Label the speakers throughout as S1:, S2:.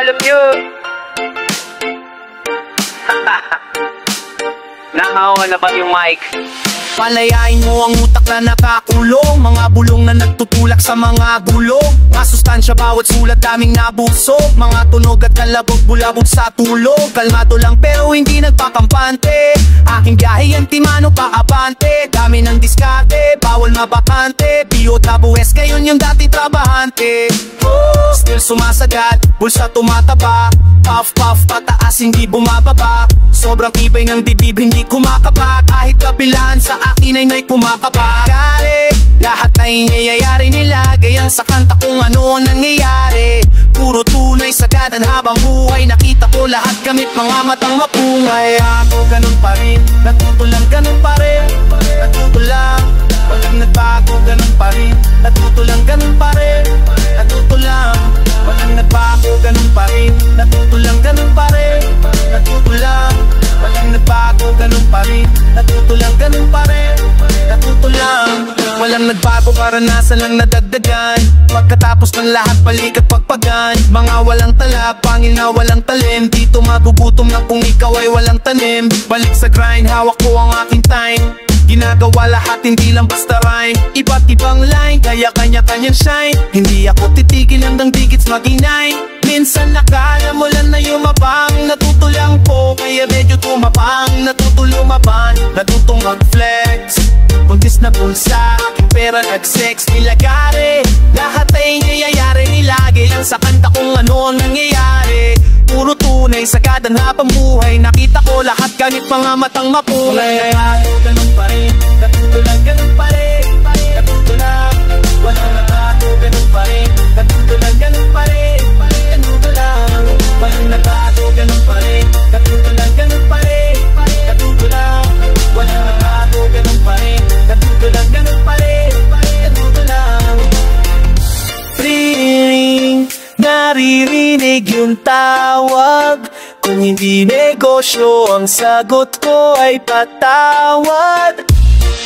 S1: all of you. Nakawa na ba yung mic?
S2: Palayain mo ang utak na nakakulong, mga bulong na nagtutulak sa mga gulo. Masustansya bawat sulat daming nabusog, mga tunog at kalabog bulabog sa tulog. Kalmado lang pero hindi nagpakampante, aking biyahe ang timano paabante. Dami ng diskarte, bawal mabakante, biyot na buwes ngayon yung dating trabahante. Still sumasagad, bulsa tumataba, puff puff pataas hindi bumababa. Sobrang ibay ng dibdib hindi kumakaba, kahit kabilaan sa akin ay may kumakaba. Lahat na inayayari nila, gayang sa kanta kung ano ang nangyayari. Puro tunay sagadan habang buhay, nakita ko lahat gamit mga matang mapungay. Ako ganun pa rin, natutulang ganun pa rin, natutulang, walang nagbago ganun pa rin, natutulang ganun pa rin, natutulang, walang nagbago ganun pa rin, natutulang ganun pa rin, natutulang, walang nagbago ganun pa rin, natutulang ganun pa rin, natutulang, walang nagbago karanasan lang nadagdagan. Pagkatapos ng lahat balik at pagpagan, mga walang tala, pangil na walang talim, dito magugutom na kung ikaw ay walang tanim. Balik sa grind, hawak ko ang aking time, ginagawa lahat hindi lang basta rhyme. Iba't ibang line, kaya kanya-kanyang shine, hindi ako titigil hanggang digits maginay. Minsan nakala mo lang na yumabang, natutulang po kaya medyo tumapang, natutulumaban, natutong mag-flex. Buntis na bulsa, aking pera nag-sex nilagari, lahat ay nangyayari nilagi lang sa kanta kung ano ang nangyayari. Puro tunay sagadan habang buhay, nakita ko lahat ganit mga matang mapulay. Ganun pa rin, natutulang ganun pa rin, natutulang, walang nagbago ganun pa rin, natutulang ganun pa rin, natutulang, walang nagbago ganun pa rin, natutulang ganun pa rin, natutulang, walang nagbago ganun pa rin, natutulang ganun pa rin, natutulang. Ring, naririnig yung tawag, kung hindi negosyo ang sagot ko ay patawad.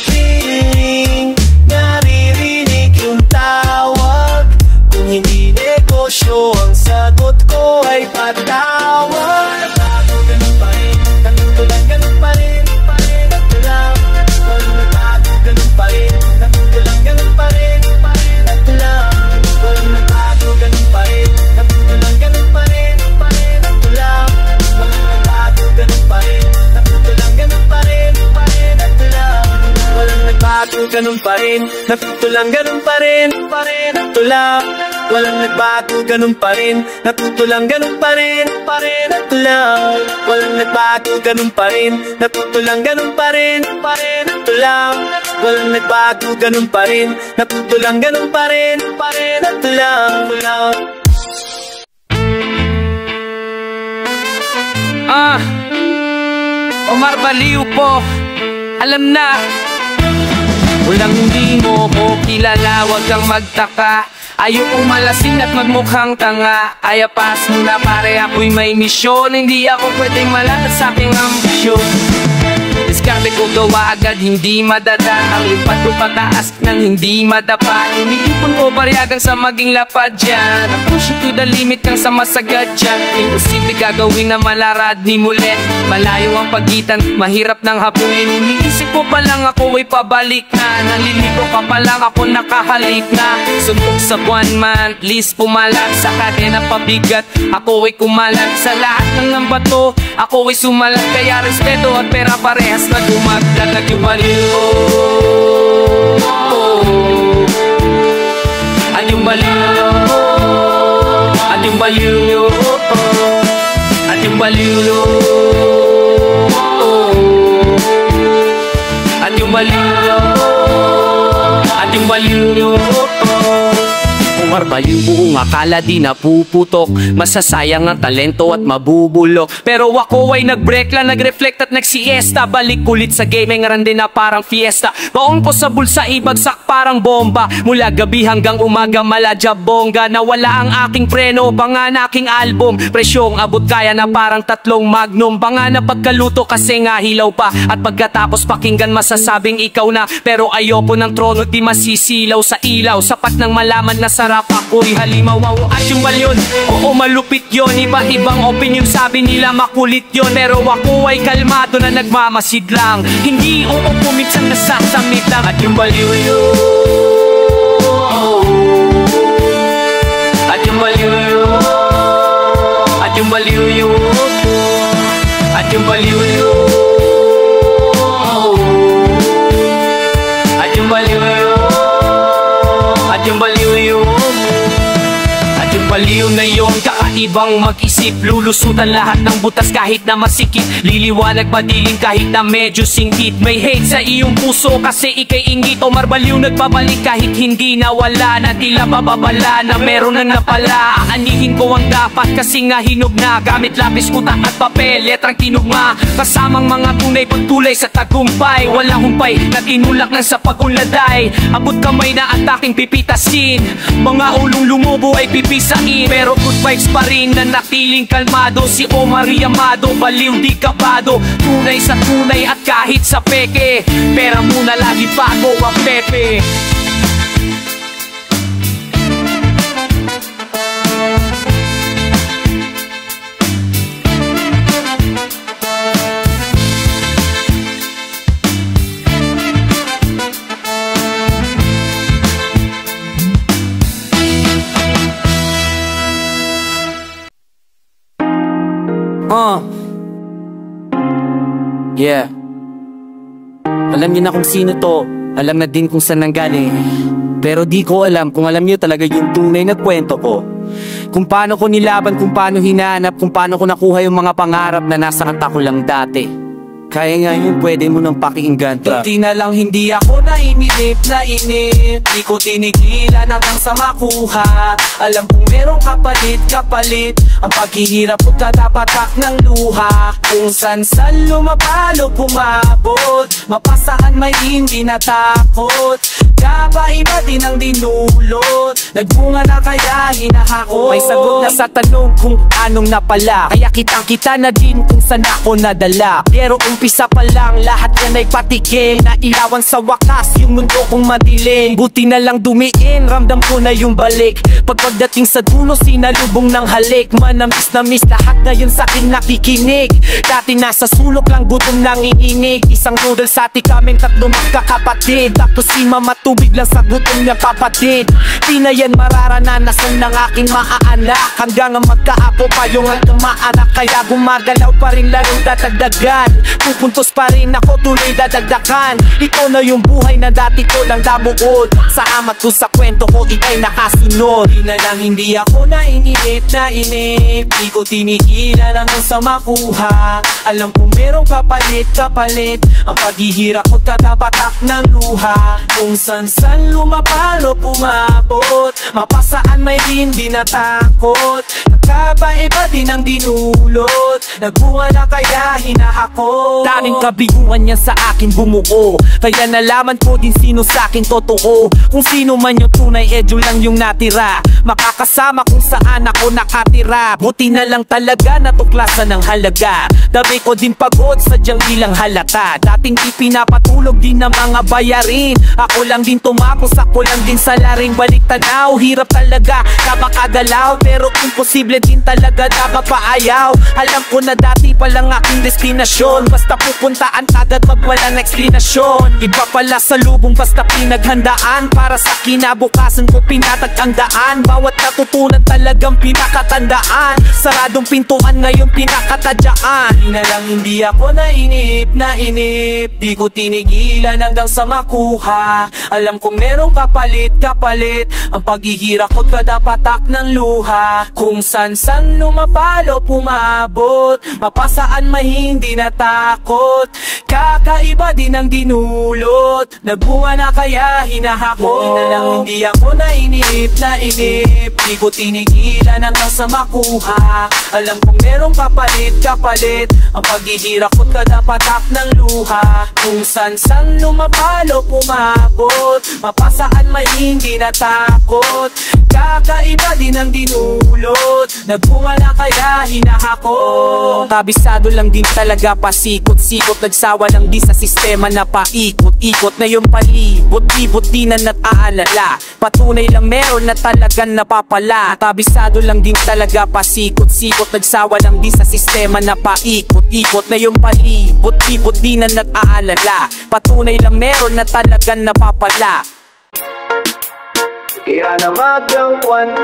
S2: Ring, naririnig yung tawag, kung hindi negosyo ang sagot ko ay patawad. Nagbago ganun pa rin, natutulang ganun pa rin, natutulang, walang nagbago ganun pa rin, natutulang ganun pa rin, natutulang, walang nagbago ganun pa rin, natutulang ganun pa rin, natutulang, walang nagbago ganun pa rin, natutulang ganun pa rin, natutulang, walang nagbago ganun pa rin, natutulang ganun pa rin, natutulang, walang nagbago ganun pa rin, natutulang ganun pa rin, natutulang, walang nagbago ganun pa rin, natutulang ganun pa rin, natutulang, walang nagbago ganun pa rin, natutulang ganun pa rin, natutulang.
S1: Omar Baliw po, alam na. Walang hindi mo ko kilala, wag kang magtaka. Ayokong malasing at magmukhang tanga. Ayapas mo na pare, ako'y may misyon, hindi ako pwedeng malalas sa aking ambisyon. Diskarte ko gawa agad, hindi madada, ang lipat ko pataas nang hindi madapa. Iniipon ko pariagang sa maging lapad dyan, ang pushing to the limit kang sa masagad dyan. Imposible gagawin na malarad ni muli, malayo ang pagitan, mahirap ng hapunin. Iniisip ko pa lang ako ay pabalik na, naliligo ka pa lang ako nakahalik na. Suntok sa buwan man, list pumalag sa kadena pabigat, ako ay kumalag sa lahat ng bato, ako ay sumalag. Kaya respeto at pera parehas na dumagdalag yung baliw. At yung baliw, at yung baliw, at yung baliw, at yung baliw, at yung baliw. Omar Baliw, buong akala di napuputok, masasayang ang talento at mabubulok. Pero ako ay nag-break lang, nag-reflect at nag-siesta, balik ulit sa gaming rande na parang fiesta. Baon ko sa bulsa, ibagsak parang bomba, mula gabi hanggang umaga maladya bongga. Nawala ang aking preno, banga na aking album, presyong abot kaya na parang 3 magnum. Banga na pagkaluto kasi nga hilaw pa, at pagkatapos pakinggan masasabing ikaw na. Pero ayoko ng trono di masisilaw sa ilaw, sapat ng malaman na sarap hanap ako'y halimaw. At yung balyon, oo malupit yon. Iba-ibang opinion, sabi nila makulit yon. Pero ako ay kalmado na nagmamasid lang. Hindi oo puminsan nasasamit lang. At yung baliw yun, at yung baliw yun, at yung baliw yun, at yung baliw yun, at yung baliw yun, at yung baliw yun, at yung baliw na yun. Kakaibang mag-isip, lulusutan lahat ng butas kahit na masikip. Liliwanag madilim kahit na medyo singkit. May hate sa iyong puso kasi ikay ingit. O marbaliw nagbabalik kahit hindi nawala na. Tila mababala na meron na napala. Aanihin ko ang dapat kasi nga hinog na. Gamit lapis, utak at papel, letrang tinugma. Kasamang mga tunay pagtulay sa tagumpay. Wala humpay na tinulak ng sa pag-unladay. Abot kamay na at aking pipitasin. Mga ulong lumubo ay pipisain. Pero good vibes pa rin na natiling kalmado. Si Omar Yamado, baliw di kabado. Tunay sa tunay at kahit sa peke. Pera muna lagi bago ang pepe. Yeah. Alam niyo na kung sino to. Alam na din kung saan nanggaling. Pero di ko alam kung alam niyo talaga yung tunay na kwento ko. Kung paano ko nilaban, kung paano hinahanap, kung paano ko nakuha yung mga pangarap na nasa kanta ko lang dati. Kaya ngayon pwede mo nang pakinggan. Hindi na lang hindi ako nainip. Di ko tinigilan hanggang sa makuha. Alam kong merong kapalit ang paghihirap ko katapatak ng luha. Kung san lumapalo pumabot, mapasaan may hindi natakot. Kaba-iba din ang dinulot, nagbunga na kaya hinahakot. May sagot na sa tanong kung anong napala. Kaya kitang-kita na din kung saan ako nadala. Pero umpisa pa lang, lahat yan ay patikim. Nailawan sa wakas yung mundo kong madilim. Buti na lang dumiin, ramdam ko na yung balik. Pagdating sa dulo, sinalubong ng halik. Manamis na miss lahat na yun sa'kin nakikinig. Dati nasa sulok lang, gutom lang iinig. Isang noodle sa atin kaming tatlo magkakapatid. Tapos si mama tubig lang sa gutom niyang kapatid. Di na yan mararanasan ng aking maaanak. Hanggang magkaapo pa yung hanggang maanak. Kaya gumagalaw pa rin larong dadagdagan. Pupuntos pa rin ako tuloy dadagdakan. Ito na yung buhay na dati ko lang damuod. Sa amat ko sa kwento ko ikay nakasunod. Di na lang hindi ako nainip. Di ko tinigilan hanggang sa makuha. Alam kong merong kapalit ang paghihirap ko katapatak ng luha. Kung san lumapalo pumabot, mapasaan may hindi natakot. Nakabaiba din ang dinulot, nagbunga na kaya hinahakot. Daming kabiguan niya sa akin bumuo, kaya nalaman ko din sino sa akin totoo. Kung sino man yung tunay, edyo lang yung natira. Makakasama kung saan ako nakatira. Buti na lang talaga natuklasan ng halaga. Dabi ko din pagod, sadyang ilang halata. Dating ipinapatulog din ng mga bayarin. Ako lang din tumapos, ako lang din salaring. Balik tanaw, hirap talaga kapakagalaw. Pero imposible din talaga nakapaayaw. Alam ko na dati palang aking destinasyon. Basta pupuntaan agad pag walang eksplanasyon. Iba pala sa lubong basta pinaghandaan. Para sa kinabukasan ko pinatag ang daan. Bawat natutunan talagang pinakatandaan. Saradong pintuan ngayon pinakatadyaan. Di na lang hindi ako nainip. Di ko tinigilan hanggang sa makuha. Alam kong merong kapalit ang paghihirap ko't kadapatak ng luha. Kung san lumapalo pumabot, mapasaan may hindi natakot. Kakaiba din ang dinulot, nagbunga na kaya hinahakot. Di na lang hindi ako nainip. Di ko tinigilan hanggang sa makuha. Alam kong merong kapalit ang paghihirap ko't kadapatak ng luha. Kung san lumapalo pumabot, mapasaan may hindi natakot. Kakaiba din ang dinulot, nagbunga na kaya hinahakot. Kabisado lang din talaga pasikot-sikot. Nagsawa lang din sa sistema na paikot-ikot na yung palibot. Buti-buti na nataalala, patunay lang meron na talagang napapala. Kabisado lang din talaga pasikot-sikot, nagsawa lang di sa sistema na paikot-ikot na yung palibot. Buti-buti na nataalala, patunay lang meron na talagang napapala.
S2: Kaya na magdangkwan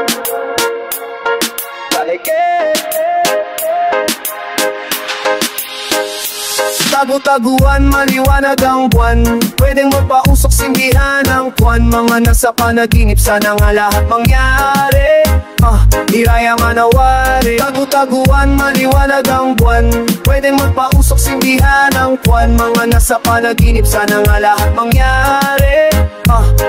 S2: tagu-taguan, maliwanag ang buwan. Pwedeng magpausok, sindihan ang kwan. Mga nasa panaginip, sana nga lahat mangyari. Hiraya manawari. Tagu-taguan, maliwanag ang buwan. Pwedeng magpausok, sindihan ang kwan. Mga nasa panaginip, sana nga lahat mangyari.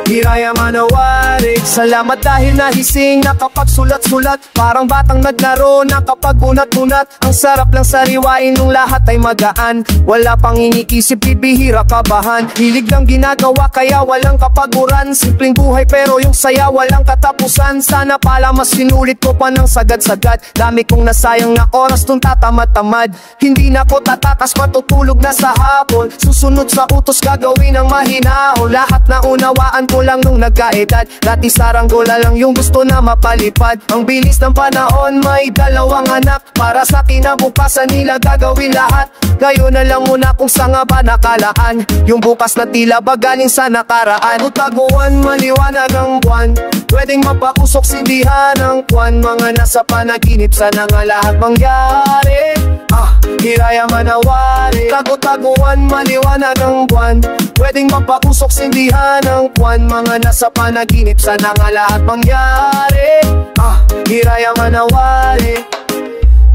S2: Hiraya manawari. Salamat dahil nahising, nakapagsulat-sulat. Parang batang naglaro, nakapagunat-unat. Ang sarap lang sariwain nung lahat ay magaan. Wala pang iniisip, bibihira kabahan. Hilig lang ginagawa kaya walang kapaguran. Simpleng buhay pero yung saya walang katapusan. Sana pala mas sinulit ko pa ng sagad-sagad. Dami kong nasayang na oras nung tatamad-tamad. Hindi na ko tatakas, matutulog na sa hapon. Susunod sa utos, gagawin ang mahinahon. Lahat na unawaan ko lang nung nagkaedad. Dati saranggola lang yung gusto na mapalipad. Ang bilis ng panahon, may dalawang anak. Para sa kinabukasan nila gagawin lahat. Ngayon na lang muna kung saan nga ba nakalaan. Yung bukas na tila ba galing sa nakaraan. Taguan, maliwanag ang buwan. Pwedeng mapakusok, sindihan ang kwan. Mga nasa panaginip, sana nga lahat mangyari. Hiraya manawari. Tagu-taguan, maliwanag ang buwan. Pwedeng mapakusok, sindihan ang kwan. Mga nasa panaginip, sana nga lahat mangyari. Hiraya manawari.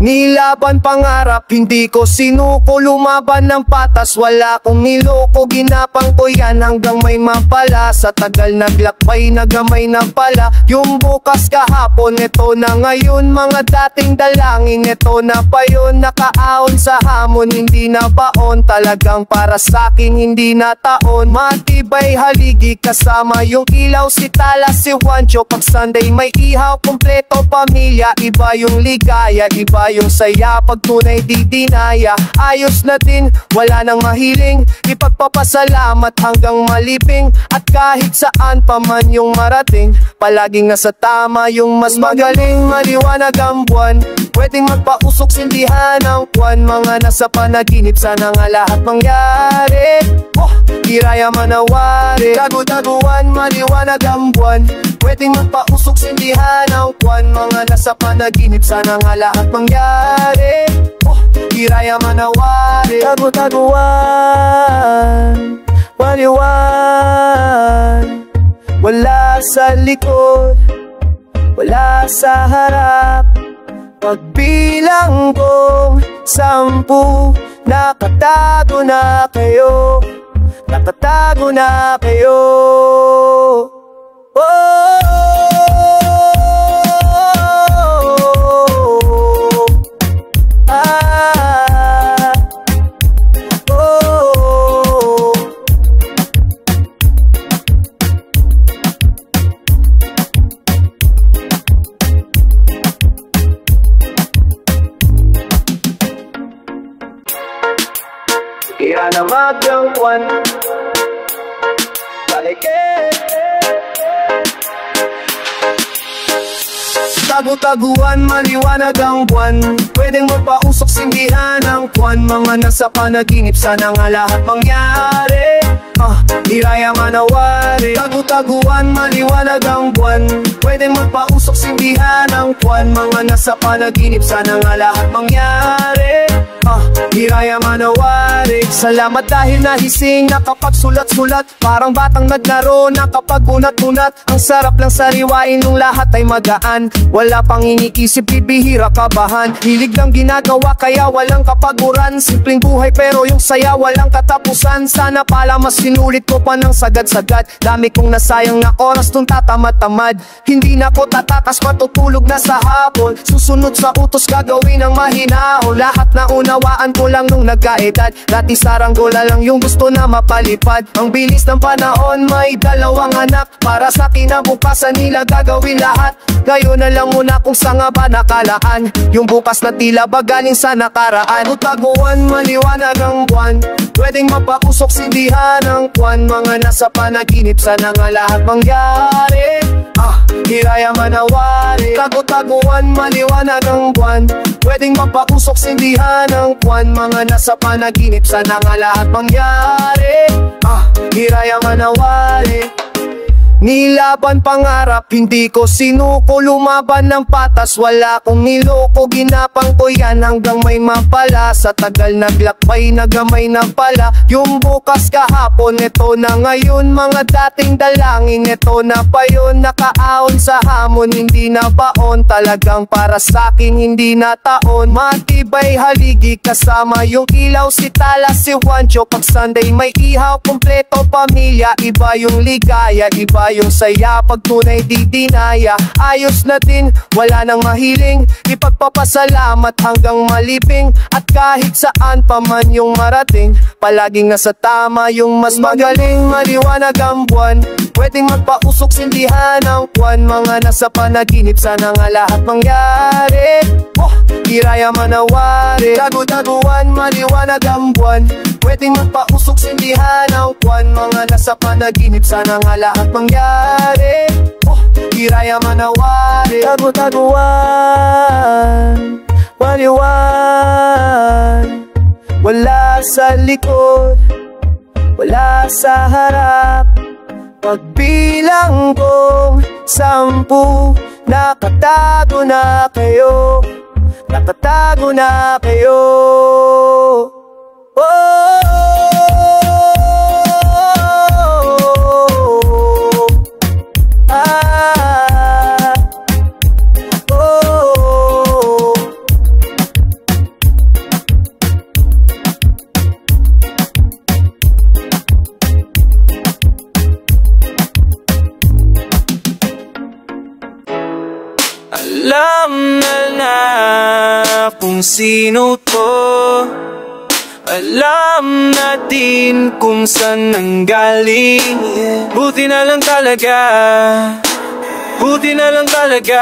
S2: Nilaban pangarap, hindi ko sinuko. Lumaban ng patas, wala kong niloko. Ginapang ko yan hanggang may mapala. Sa tagal naglakbay, nagamay na pala. Yung bukas kahapon, ito na ngayon. Mga dating dalangin, ito na pa yun. Nakaaon sa hamon, hindi na baon. Talagang para sa'kin, hindi na taon. Matibay haligi, kasama yung ilaw. Si Tala, si Juancho, pag Sunday may ihaw. Kompleto pamilya, iba yung ligaya. Iba yung saya, pag tunay di dinaya. Ayos na din, wala nang mahiling. Ipagpapasalamat hanggang malibing. At kahit saan pa man yung marating, palaging nasa tama yung mas magaling. Maliwanag ang buwan, pwedeng magpausok, sindihan ang kwan. Mga nasa panaginip, sana nga lahat mangyari. Hiraya manawari. Tagu-taguan, maliwanag ang buwan. Pwedeng magpausok, sindihan ang kwan. Mga nasa panaginip, sana nga lahat mangyari. Hiraya manawari. Tagu-taguan, maliwan. Wala sa likod, wala sa harap. Pagbilang kong 10, nakatago na kayo. Nakatago na kayo. Kaya na magdangkwan tagu-taguan, maliwanag ang buwan. Pwedeng magpausok, sindihan ang kwan. Mga nasa panaginip, sana nga lahat mangyari. Hiraya manawari. Tagu-taguan, maliwanag ang buwan. Pwedeng magpausok, sindihan ang kwan. Mga nasa panaginip, sana nga lahat mangyari. Hiraya manawari. Salamat dahil nahising, nakapagsulat-sulat. Parang batang naglaro, nakapagunat-unat. Ang sarap lang sariwain nung lahat ay magaan. Wala pang iniisip, bibihira kabahan. Hilig lang ginagawa kaya walang kapaguran. Simpleng buhay pero yung saya walang katapusan. Sana pala mas sinulit ko pa ng sagad-sagad. Dami kong nasayang na oras nung tatamad-tamad. Hindi na ko tatakas, matutulog na sa hapon. Susunod sa utos, gagawin ang mahinahon. Lahat na unawaan ko lang nung nagkaedad. Dati saranggola lang yung gusto na mapalipad. Ang bilis ng panahon, may dalawang anak. Para sa kinabukasan nila gagawin lahat. Ngayon na lang muna kung saan nga ba nakalaan. Yung bukas na tila ba galing sa nakaraan. Taguan, maliwanag ang buwan. Pwedeng mapakusok, sindihan ng kwan, mga nasa panaginip, sana nga lahat mangyari. Hiraya manawari, tago-taguan, maliwanag ang buwan, pwedeng mapausok sindihan ng kwan, mga nasa panaginip, sana nga lahat mangyari. Hiraya manawari. Nilaban pangarap, hindi ko sinuko, lumaban ng patas, wala kong niloko, ginapang ko yan hanggang may mapala. Sa tagal naglakbay, nagamay na pala, yung bukas kahapon, ito na ngayon, mga dating dalangin, ito na pa yun, nakaaon sa hamon, hindi na baon, talagang para sakin, hindi na taon, matibay haligi, kasama yung ilaw, si Tala, si Juancho, pag Sunday may ihaw, kompleto pamilya, iba yung ligaya, iba yung saya, pag tunay di dinaya, ayos na din, wala nang mahiling, ipagpapasalamat hanggang maliping, at kahit saan pa man yung marating, palaging nasa tama yung mas magaling, maliwanag ang buwan, pwedeng magpausok sindihan ng kwan, mga nasa panaginip, sana nga lahat mangyari. Hiraya manawari, tago-taguan, maliwanag ang buwan, pwedeng magpausok sindihan ng kwan, mga nasa panaginip, sana nga lahat mangyari. Hiraya manawari, tago-taguan, maliwan, wala sa likod, wala sa harap, pagbilang kong 10, nakatago na kayo, nakatago na kayo.
S1: Alam na kung sino to, alam na din kung saan nanggaling. Buti na lang talaga, buti na lang talaga,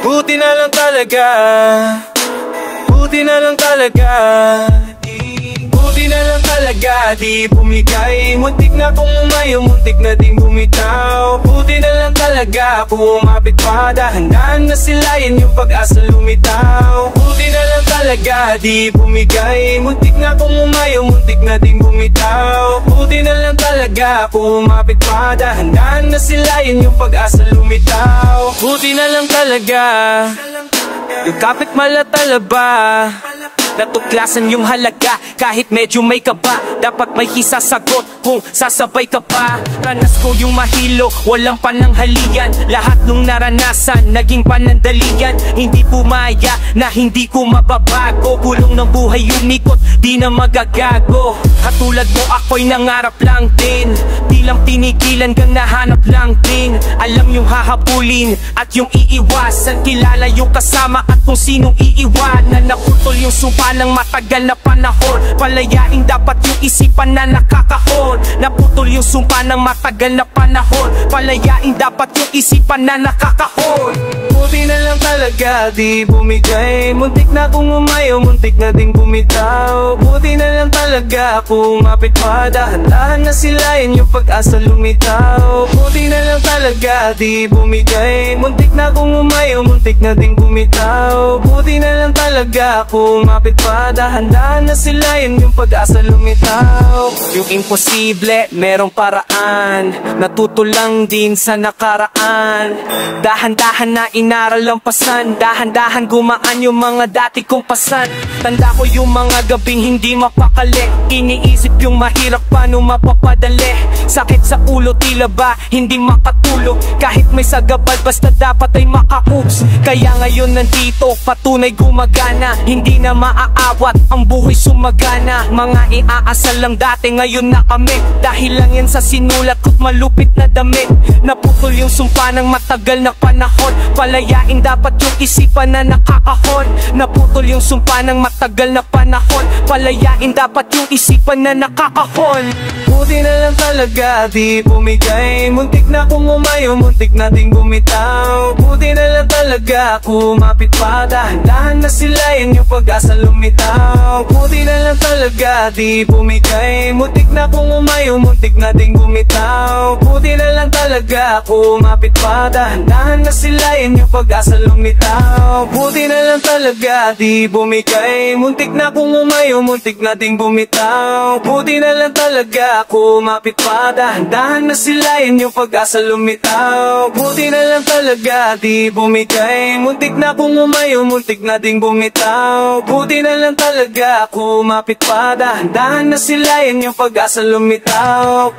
S1: buti na lang talaga, buti na lang talaga, buti na lang talaga, di bumigay. Muntik na kung umayo, muntik na din bumitaw. Buti na lang talaga, pumapit pa, dahan-dahan na silayan yung pag-asa lumitaw. Buti na lang talaga, di bumigay. Muntik na kung umayo, muntik na din bumitaw. Buti na lang talaga, pumapit pa, dahan-dahan na silayan yung pag-asa lumitaw. Buti na lang talaga, yung kapit malatalaba, natuklasan yung halaga kahit medyo may kaba. Dapat may hisasagot kung sasabay ka pa. Ranas ko yung mahilo, walang pananghalian. Lahat nung naranasan, naging panandalian. Hindi pumaya na hindi ko mababago. Gulong ng buhay umikot, di na magagago. Katulad mo ako'y nangarap lang din, di lang tinigilan kang nahanap lang din. Alam yung hahabulin at yung iiwasan, kilala yung kasama at kung sinong iiwanan. Naputol yung sumpa ng matagal na panahon, palayain dapat yung isipan na nakakahon. Naputol yung sumpa ng matagal na panahon, palayain dapat yung isipan na nakakahon. Buti na lang talaga, di bumigay. Muntik na kung umayo, muntik na ding bumitaw. Buti na lang talaga, pumapit pa, dahan-dahan na silayan yung pag-asa lumitaw. Buti na lang talaga, di bumigay. Muntik na kung umayo, muntik na ding bumitaw. Buti na lang talaga, pumapit pa, dahan-dahan na silayan yung pag-asa lumitaw. Yung imposible, merong paraan, natuto lang din sa nakaraan. Dahan-dahan na inaral ang pasan, dahan-dahan gumaan yung mga dati kong pasan. Tanda ko yung mga gabing hindi mapakali, iniisip yung mahirap paano mapapadali. Sakit sa ulo, tila ba hindi makatulog, kahit may sagabal basta dapat ay makakups. Kaya ngayon nandito, patunay gumagana, hindi na maaawat ang buhay sumagana. Mga iaasal lang dati, ngayon na kami, dahil lang lang yan sa sinulat ko't malupit na damit. Naputol yung sumpa ng matagal na panahon. Palayain dapat yung isipan na nakakahon. Naputol yung sumpa ng matagal na panahon. Palayain dapat yung isipan na nakakahon.
S2: Buti na lang talaga di bumigay. Muntik na kung umayo, muntik na ding bumitaw. Buti na lang talaga kumapit pa. Dahan-dahan na sila, yan yung pag-asa lumitaw. Buti na lang talaga di bumigay. Muntik na kung umayo, muntik na ding bumitaw. Buti na lang talaga kumapit pa. Dahan-dahan na sila, yan yung pag-asa lumitaw. Buti na lang talaga di bumigay. Muntik na kung umayo, muntik na ding bumitaw. Buti na lang talaga kumapit pa. Dahan-dahan na sila, yan yung pag-asa lumitaw. Buti na lang talaga di bumigay. Muntik na kung umayo, muntik na ding bumitaw. Buti na lang talaga kumapit pa. Dahan-dahan na sila, yan yung pag-asa lumitaw.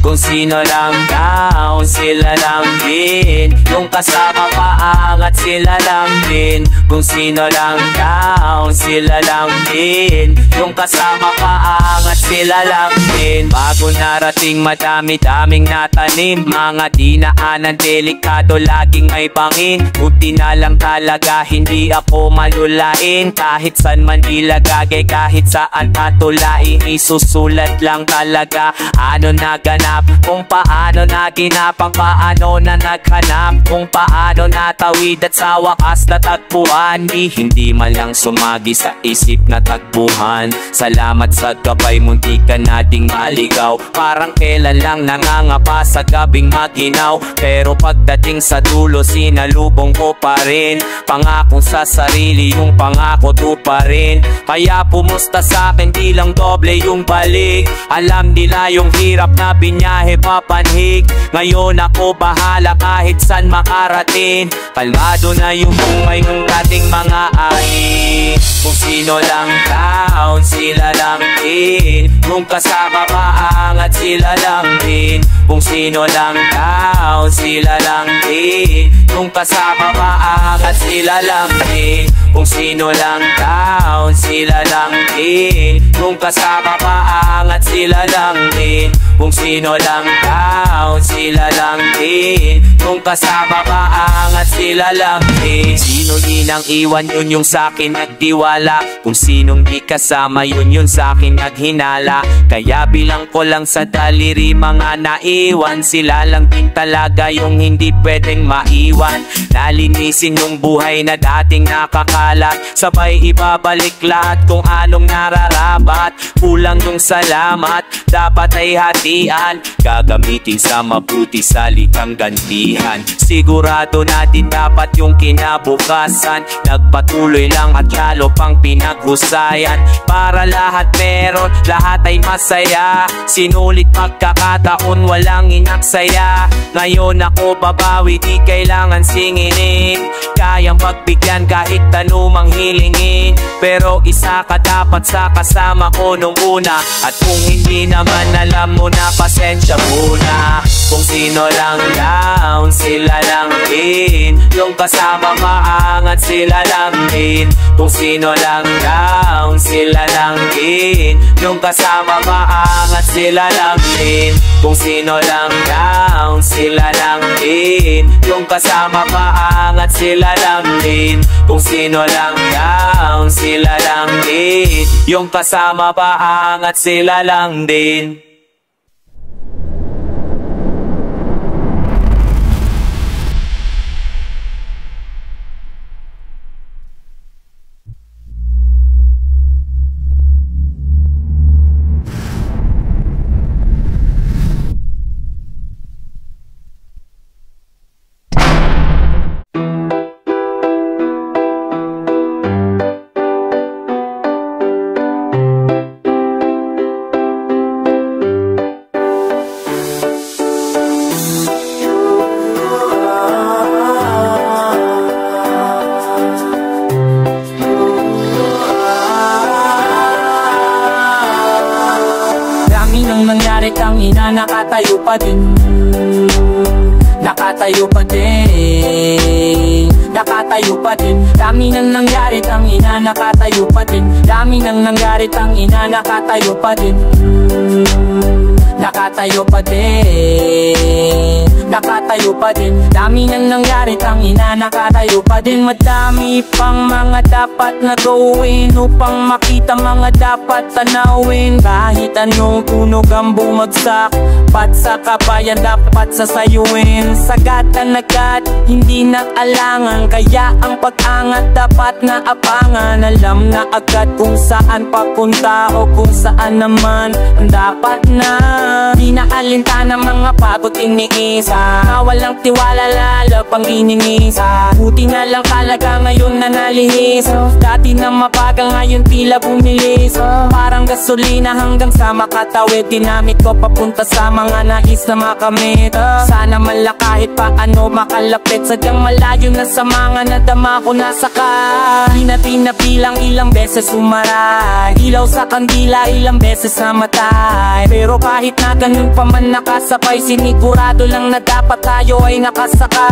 S1: Kung sino lang down, sila lang din. Yung kasama paangat, sila lang din. Kung sino lang down, sila lang din. Yung kasama paangat, sila lang din. Bago narating madami-daming natanim. Mga dinaanan delikado, laging may bangin. Buti na lang talaga, hindi ako malulain. Kahit saan man ilagay, kahit saan tatulain. Isusulat lang talaga ano naganap, kung paano naginap, ang paano na naghanap, kung paano natawid at sa wakas natagpuan. Hindi man lang sumagi sa isip na tagpuhan. Salamat sa gabay, munti ka nating maligaw. Parang kailan lang nangangapa sa gabing maginaw. Pero pagdating sa dulo, sinalubong ko pa rin. Pangako sa sarili, yung pangako to pa rin. Kaya pumusta sa akin, di lang doble yung balik. Alam nila yung hirap na binyahe papanhig. Ngayon ako bahala kahit saan makarating. Kalmado na yung buhay ng dating mga ani. Kung sino lang down, sila lang din. Kung kasama paangat, sila lang din. Kung sino lang down, sila lang din. Kung kasama paangat, sila lang din. Kung sino lang down, sila lang din. Kung kasama paangat, sila lang din. Kung sino lang down, sila lang din. Kung kasama paangat, sila lang din. Sino di nang iwan, yun yung sakin nagtiwala. Kung sinong di kasama, yun sakin naghinala. Kaya bilang ko lang sa daliri mga naiwan. Sila lang din talaga yung hindi pwedeng maiwan. Nalinisin yung buhay na dating nakakalat. Sabay ibabalik lahat kung anong nararapat. Kulang yung salamat, dapat ay hatian. Gagamitin sa mabuti, salitang gantihan. Sigurado natin dapat yung kinabukasan. Nagpatuloy lang at lalo pang pinaghusayan. Para lahat meron, lahat ay masaya. Sinulit pagkakataon, walang inaksaya. Ngayon ako babawi, di kailangan singinin. Kayang pagbigyan kahit anumang hilingin. Pero isa ka dapat sa kasama ko nung una. At kung hindi naman alam mo na, pasensya muna. Kung sino lang down, sila lang din. Yung kasama maangat, sila lang din. Kung sino lang down, sila lang din. Yung kasama maangat, sila lang din. Kung sino lang down, sila lang din. Yung kasama maangat, sila lang din. Kung sino lang down, sila lang din. Yung kasama paangat, sila lang din. nakatayo pa din. Nakatayo pa din. Nakatayo pa din. Dami nang nangyari, tangina, nakatayo pa din. Dami nang nangyari, tangina, nakatayo pa din. Nakatayo pa din. Nakatayo pa din. Dami nang nangyari, tangina, nakatayo pa din. Madami pang mga dapat na gawin upang makita mga dapat tanawin. Kahit anong tunog ang bumagsak, pat sa kabayan dapat sasayuin. Sagatan agad, hindi na alangan, kaya ang pag-angat dapat na abangan. Alam na agad kung saan papunta o kung saan naman ang dapat na. Di na alintana mga pagod iniisa, walang tiwala lalo pang iningisa. Buti na lang talaga ngayon na nalihis. Dati na mabaga ngayon tila bumilis. Parang gasolina hanggang sa makatawid. Dinamit ko papunta sa mga nais na makamit. Sana man lang kahit paano makalapit. Sadyang malayo na sa mga nadama ko nasakay. Di na pinabilang ilang beses umaray. Ilaw sa kandila ilang beses namatay. Pero kahit na ganun pa man nakasabay, sinigurado lang na dapat tayo ay nakasaka.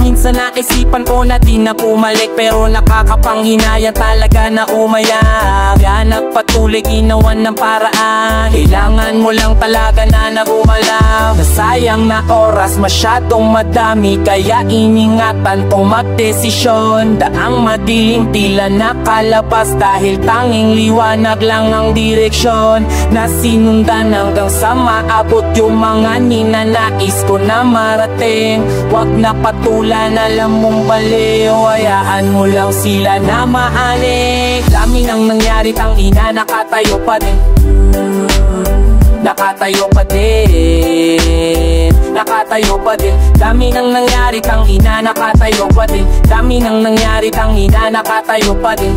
S1: Minsan naisipan ko na di na bumalik, pero nakakapanghinayang talaga na umayak. Kaya nagpatuloy ginawan ng paraan. Kailangan mo lang talaga na nagumalaw. Nasayang na oras masyadong madami, kaya iningatan kong magdesisyon. Daang madilim tila nakalabas, dahil tanging liwanag lang ang direksyon na sinundan hanggang sa maabot yung mga ninanais ko na marating. Wag na patulan, alam mong baliw, hayaan mo lang sila na maanik. Dami nang nangyari, tangina, nakatayo pa din. Nakatayo pa din. Nakatayo pa din. Dami nang nangyari, tangina, nakatayo pa din. Dami nang nangyari, tangina, nakatayo pa din.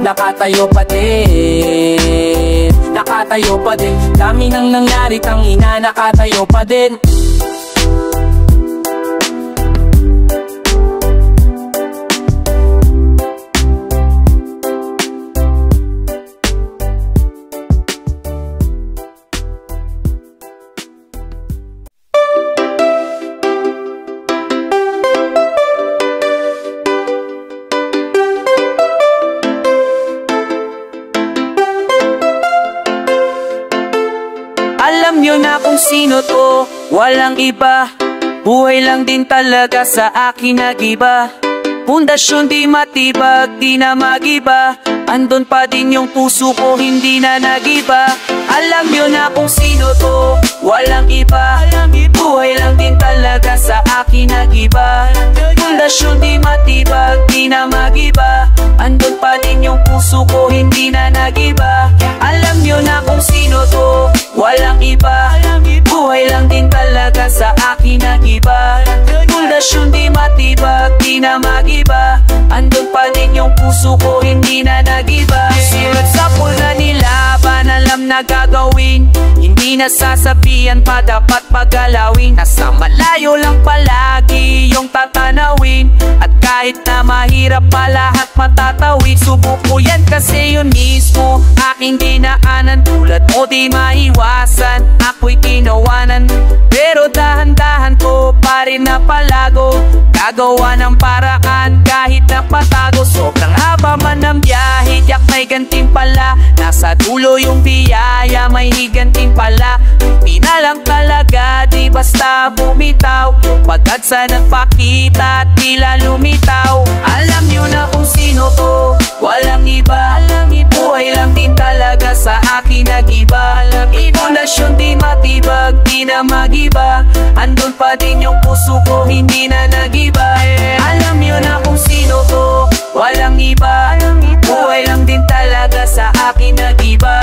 S1: Nakatayo pa din. Nakatayo pa din. Dami nang nangyari, tangina, nakatayo pa din. Alam nyo na kung sino to, walang iba. Buhay lang din talaga sa akin nag-iba. Pundasyon di matibag, di na magiba. Andun pa din yung puso ko, hindi na nagiba. Alam nyo na kung sino to, walang iba. Buhay lang din talaga sa akin nag-iba. Pundasyon di matibag, di na magiba. Andun pa din yung puso ko, hindi na nagiba. Alam nyo na kung sino to, walang iba. Buhay lang din talaga sa akin nag-iba. Pundasyon di matibag, di na magiba. Andun pa din yung puso ko, hindi na nagiba. Sulat sa pula nilaban, alam na gagawin. Hindi na sasabihan pa, dapat pagalawin. Nasa malayo lang palagi yung tatanawin. At kahit na mahirap pa lahat matatawid, subuko yan kasi yun mismo aking dinaanan. Tulad mo di maiwasan, ako'y tinawanan. Pero dahan-dahan ko pa rin napalago. Gagawa ng paraan kahit napatago. Sobrang haba man ng biyahe, tiyak may gantimpala. Nasa dulo yung biyaya, may higantimpala. Di na lang talaga, di basta bumitaw. Pagkat sa nagpakita at tila lumitaw. Alam nyo na kung sino ko, walang iba. Buhay lang din talaga sa akin nag-iba. Pundasyon di matibag, di na magiba. Andun pa din yung puso ko, hindi na nagiba. Alam nyo na kung sino ko, walang iba. Buhay lang din talaga sa akin nag-iba.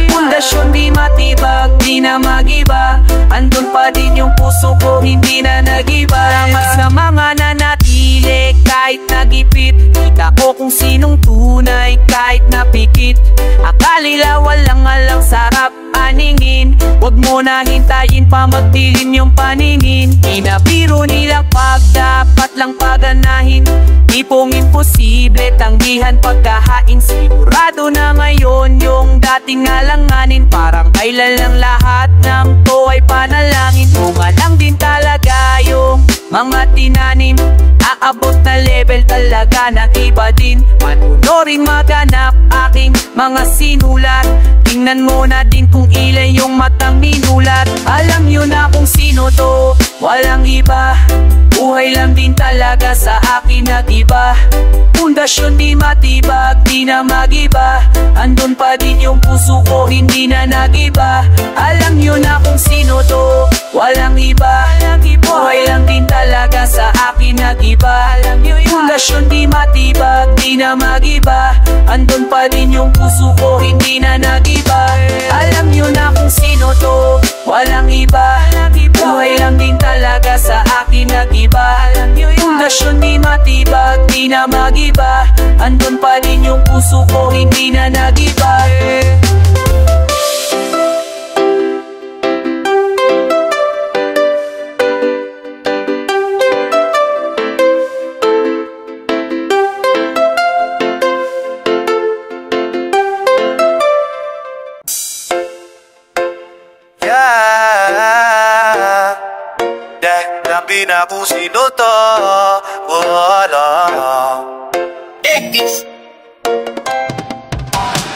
S1: Pundasyon di matibag, di na magiba. Andun pa din yung puso ko, hindi na nagiba. Salamat sa mga nanatili kahit nagipit. Kita ko kung sinong tunay kahit napikit. Akalila walang alang sarap aningin. Huwag mo na hintayin pa magdilim yung paningin. Inabiro nilang pag dapat lang paganahin. Tipong imposible tanggihan pagkahain. Sigurado na ngayon yung dating alanganin. Parang kailan lang lahat ng to ay panalangin. Bunga lang din talaga yung mga tinanim. Aabot na level talaga ng iba din. Manunorin maganap aking mga sinulat. Tingnan mo na din kung ilan yung matang minulat. Alam nyo na kung sino to, walang iba. Buhay lang din talaga sa akin nag-iba. Pundasyon di matibag, di na magiba. Andun pa din yung puso ko, hindi na nagiba. Alam nyo na kung sino to, walang iba. Buhay lang din talaga sa akin nag-iba. Pundasyon di matibag, di na magiba. Andun pa din yung puso ko, hindi na nagiba. Alam nyo na kung sino to, walang iba. Buhay lang din talaga sa akin nag-iba. Pundasyon di matibag, di na magiba. Andun pa din yung puso ko, hindi na nagiba.
S2: Sabi na kung sino to, wala.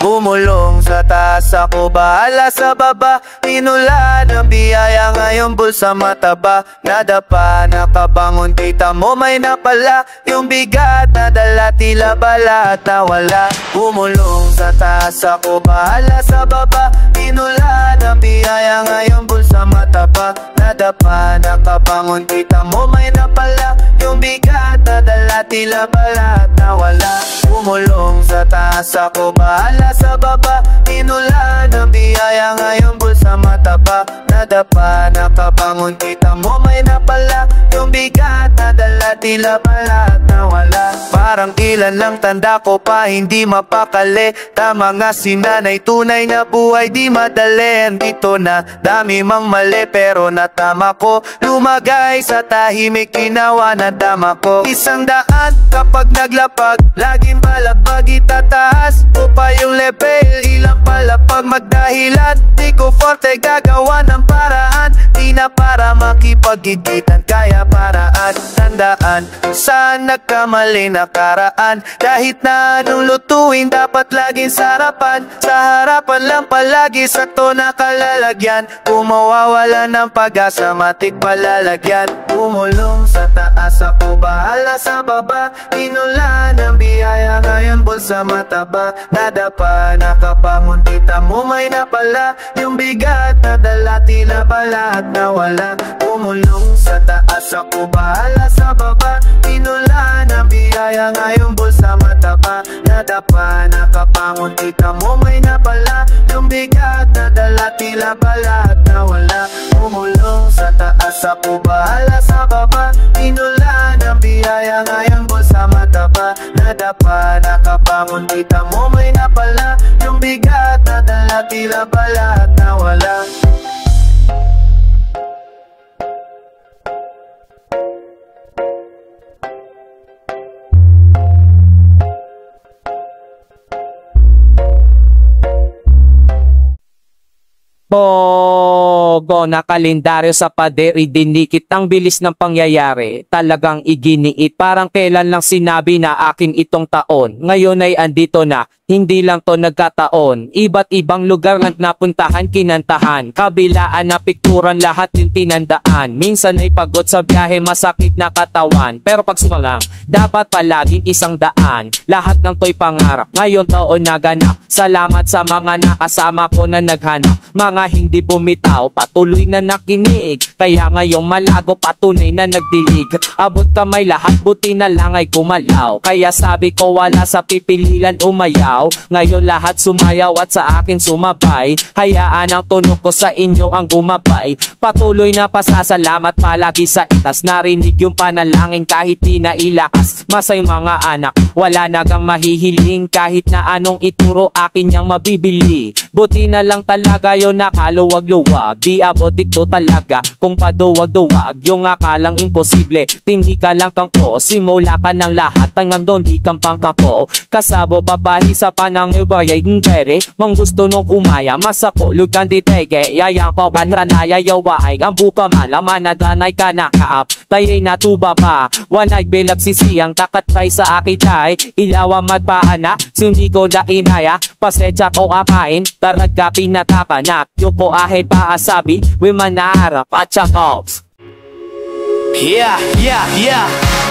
S2: Bumulong sa taas, ako bahala sa baba. Inulan ang biyaya, ngayon bulsa mataba. Nadapa, nakabangon, kita mo may napala. Yung bigat na dala, tila bala at nawala. Bumulong sa taas, ako bahala sa baba. Inulan ang biyaya, ngayon bulsa mataba. Nadapa, nakabangon, kita mo may napala. Yung bigat na dala, tila bala at nawala. Bumulong sa taas, ako bahala sa baba. Inulan ang biyaya, ngayon bulsa mataba. Nadapa, nakabangon, kita mo may napala. Yung bigat na dala, tila bala at nawala. Parang ilan lang tanda ko pa, hindi mapakali. Tama nga si nanay, tunay na buhay di madali. Andito na, dami mang mali pero natama ko. Lumagay sa tahimik, ginawa na dama ko. 100 kapag naglapag, laging balapag itataas. Upa yung level, ilang palapag magdahilan. Di ko forte, gagawa ng paraan. Di na para makipaggigitan, kaya paraan. Tandaan, saan nagkamali nakaraan. Kahit na anong lutuin, dapat laging sarapan. Sa harapan lang palagi, sakto nakalalagyan. Kung mawawala ng pag-asa, matik palalagyan. Bumulong sa taas, ako bahala sa baba. Inulan ang biyaya, ngayon bulsa mataba. Nadapa, nakabangon, kita mo may napala. Yung bigat na dala, tila bala at nawala. Bumulong sa taas, ako bahala sa baba. Inulan ang biyaya, ngayon bulsa mataba. Nadapa, nakabangon, kita mo may napala. Yung bigat na dala, tila bala at nawala. Bumulong sa taas, ako bahala sa baba. Inulan ang biyaya, ngayon bulsa mataba. Nadapa, nakabangon, kita mo may napala. Yung bigat na dala, tila bala at nawala.
S1: Pogo na kalendaryo sa pader, idinikit ang bilis ng pangyayari. Talagang iginiit, parang kailan lang sinabi na akin itong taon. Ngayon ay andito na, hindi lang to nagkataon. Iba't ibang lugar lang napuntahan, kinantahan. Kabilaan na pikturan, lahat yung tinandaan. Minsan ay pagod sa biyahe, masakit na katawan. Pero pag sumalang, dapat palaging 100. Lahat ng to'y pangarap, ngayon taon naganap. Salamat sa mga nakasama ko na naghanap. Mga hindi bumitaw, patuloy na nakinig. Kaya ngayong malago, patunay na nagdilig. Abot kamay lahat, buti na lang ay kumalaw. Kaya sabi ko wala sa pipililan umayaw. Ngayon lahat sumayaw at sa akin sumabay. Hayaan ang tunog ko sa inyo ang gumabay. Patuloy na pasasalamat palagi sa itas. Narinig yung panalangin kahit di na ilakas. Masay mga anak, Wala na kang mahihiling, kahit na anong ituro akin niyang mabibili. Buti na lang talaga yun nakaluwag-luwag, di abot dito talaga kung paduwag-duwag. Yung akalang imposible, hindi ka lang kangko, simula ka ng lahat hanggang doon di kang pangkako. Kasabo babahi sa panang ibayay ng pere, mang gusto nung umaya masako lugan di tege. Yayang ko banranaya yawaay ang buka malaman na danay ka nakaap tayay natuba pa. Wanay bilab sisiyang takat kay sa akitay, ilawa madpaana sundi ko na inaya, pasetsa ko akain tarad ka pinatapanak. Yung po ahit paasabi wiman naharap at chakos.
S2: Yeah.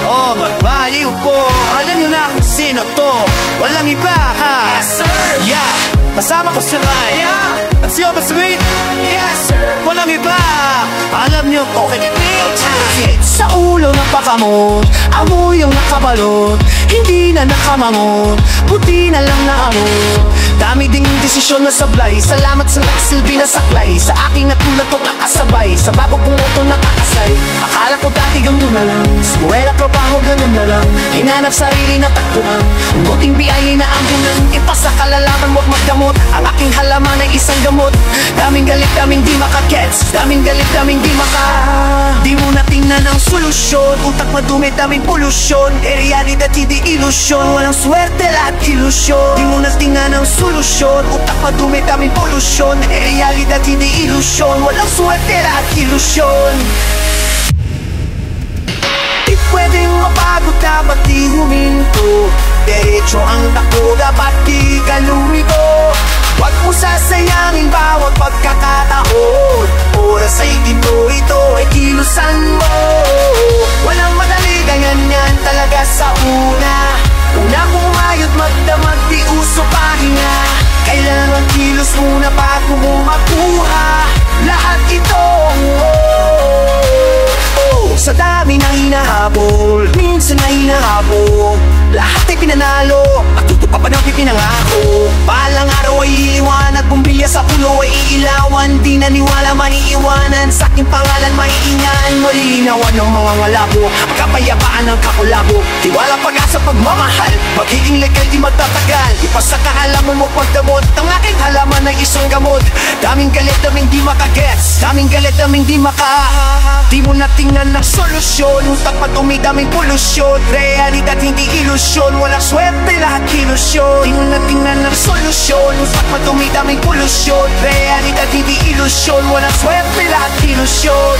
S2: Oh, magbayo po. Alam nyo na kung sino to. Walang iba ha. Yes sir. Yeah. Kasama ko si Rai. Yeah. At siya ba sweet? Yes sir. Walang iba. Alam nyo ko. Sa ulo ng pakamot, amoy yung nakabalot, hindi na nakamangot, buti na lang naamot. Dami ding desisyon na sablay, salamat sa nagsilbi na saklay, sa aking natulad ko nakasabay, sa bago kong moto nakakasay. Akala ko dati gano'n na lang, skuwela trabaho ganun na lang, hinanap sarili na takbuhan, buting biyaya na ambunan, ipasa kalalaman mo't magdamot, ang aking halaman ay isang gamot. Daming galit, daming di makagets, daming galit, daming di maka. Di mo na tingnan ang solusyon, utak madumi, daming polusyon, realidad hindi ilusyon, walang swerte lahat ilusyon. Di mo na tingnan ang solusyon, utak madumi, daming polusyon, realidad hindi ilusyon, walang swerte lahat ilusyon. Di pwedeng mapagod, dapat di huminto, diretso ang takbo, dapat di ka lumiko. Huwag mo sasayangin bawat pagkakataon, oras ay ito ay kilusan mo. Walang madali, ganyan talaga sa una. Una kumayot magdamag, di uso pahinga. Kailangan kilos muna bago mo makuha lahat ito. Sa dami na hinahabol, minsan na hinahabol, lahat ay pinanalo, at tutupa pa ng pinangako. Balang araw ay iiwanag, bumbilya sa pulo ay iilawan, di naniwala maiiwanan, sa aking pangalan maiingan. Malinawan ng mga malabo, kapayapaan ng kakulabo, tiwala pag-asa pagmamahal, magiging legal di magtatagal. Ipasa kaalaman mo pagdamot, ang aking halaman ay isang gamot. Daming galit, daming di makagets, daming galit, daming di maka. Di mo na tingnan ng solusyon, utak patumi, daming polusyon, realidad hindi ilusyon, walang swerte lahat ilusyon. Di mo na tingnan ng solusyon, utak patumi, daming polusyon, realidad hindi ilusyon, walang swerte lahat ilusyon.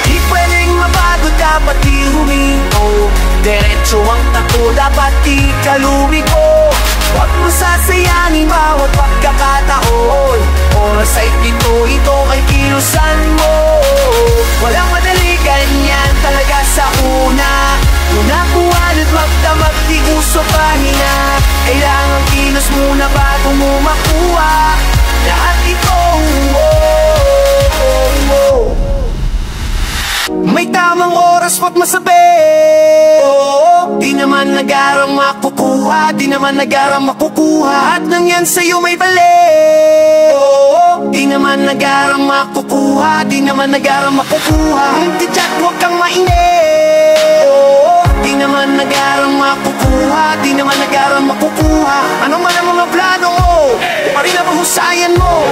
S2: Di pwedeng mapagod, dapat di huminto, diretso ang takbo, dapat di ka lumiko. Huwag mo sasayangin bawat pagkakataon, oras ay ito ay kilusan mo. Walang madali, ganyan talaga sa una. Una kuwalit magdamag, di uso pahinga. Kailangan kilos muna bago mo makuha lahat ito. May tamang oras pat masabi, di naman nagarang makukuha, di naman nagarang makukuha, at nang yan sa'yo may bali. Di naman nagarang makukuha, di naman nagarang makukuha, hindi tiyat huwag kang mainip. Di naman nagarang makukuha, di naman nagarang makukuha, ano man ang mga plano mo, pa rin ang husayan mo.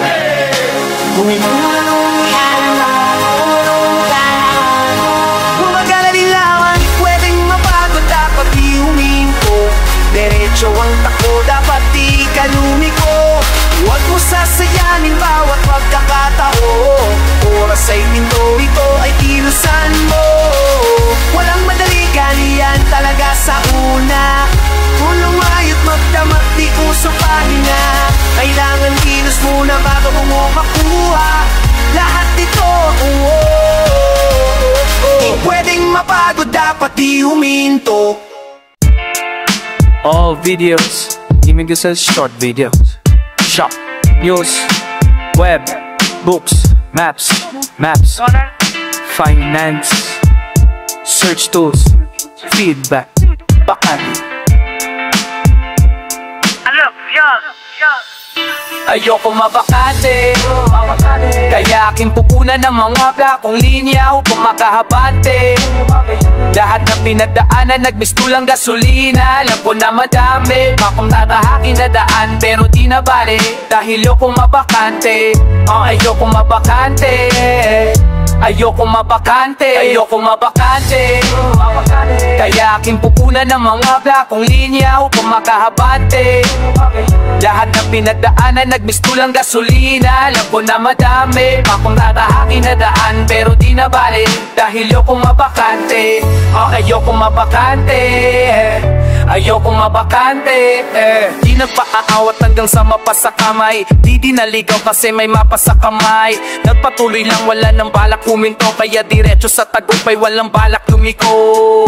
S2: Diretso ang takbo, dapat di ka lumiko. Huwag mo sasayangin bawat pagkakataon, oras ay ito ay kilusan mo. Walang madali, ganyan talaga sa una. Kung lumayot magdamag, di uso pahinga. Kailangan kilos muna bago mo makuha lahat ito. Di pwedeng mapagod, dapat di huminto.
S1: All videos, Gaming Gazelle short videos. Shop, news, web, books, maps, finance, search tools, feedback, bakani. Ayoko mabakate, kaya Kaya aking pupunan ng mga blakong linya upang makahabante. Lahat ng pinagdaanan, nagmistulang gasolina. Alam ko na madami akong tatahakin na daan, pero di na bale, dahil ayokong mabakante. Ayokong mabakante. Ayokong mabakante. Ayokong mabakante. Kaya aking pupunan ng mga blakong linya upang makahabante. Lahat ng pinagdaanan, nagmistulang gasolina. Alam ko na madami akong tatahakin na daan, pero di na bale, dahil ayokong mabakante. Ayokong mabakante. Ayokong mabakante. Di nagpaaawat hanggang sa mapasa kamay. Di dinaligaw kasi may mapa sa kamay. Nagpatuloy lang, wala nang balak huminto. Kaya diretso sa tagumpay, walang balak lumiko.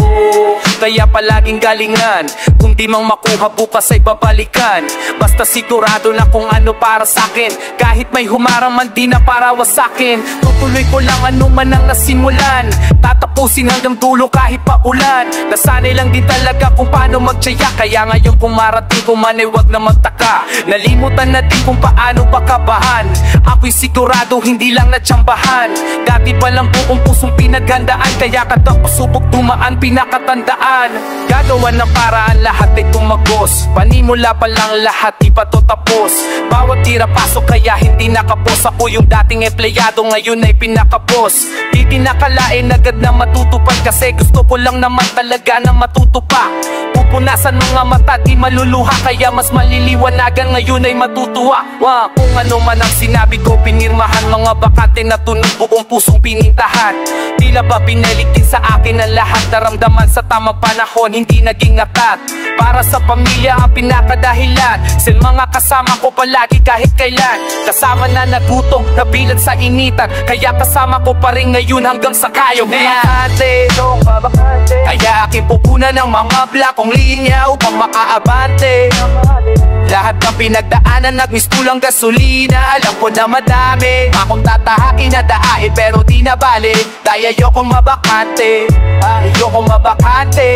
S1: Kaya palaging galingan, kung di mang makuha bukas ay babalikan. Basta sigurado na kung ano para sa'kin. Kahit may humarang man, di na para wasakin. Tutuloy ko lang ano man ang nasimulan. Tatapusin hanggang dulo kahit pa ulan. Nasanay lang din talaga kung paano magtsaya. Kaya ngayon kung marating ko man ay wag na magtaka. Nalimutan na din kung paano pakabahan. Ako'y sigurado hindi lang natsambahan. Dati palang buong pusong pinaghandaan. Kaya kada ko subok dumaan pinakatandaan. Gagawa ng paraan, lahat ay tumagos. Panimula pa lang lahat, di pa to tapos. Bawat tira pasok kaya hindi nakapos. Ako yung dating empleyado, ngayon ay pinakapos. Di tinakalain agad na matutupad, kasi gusto ko lang naman talaga na matutupa. Pupunasan mga mata, di maluluha. Kaya mas maliliwanagan, ngayon ay matutuwa. Kung ano man ang sinabi ko, pinirmahan. Mga bakante na tunog, buong pusong pinintahan. Tila ba pinalikin sa akin ang lahat. Naramdaman sa tamang panahon, hindi naging atat. Para sa pamilya ang pinakadahilan. Sa mga kasama ko palagi kahit kailan. Kasama na nagutom, nabilan sa initan. Kaya kasama ko pa rin ngayon hanggang sa kayong bakante. Kaya aking pupunan ng mga blakong linya upang makaabante. Lahat ng pinagdaanan, nagmistulang gasolina. Alam ko na madami akong tatahakin na daahin, pero di na bale, dahil ayokong mabakante. Ayokong mabakante.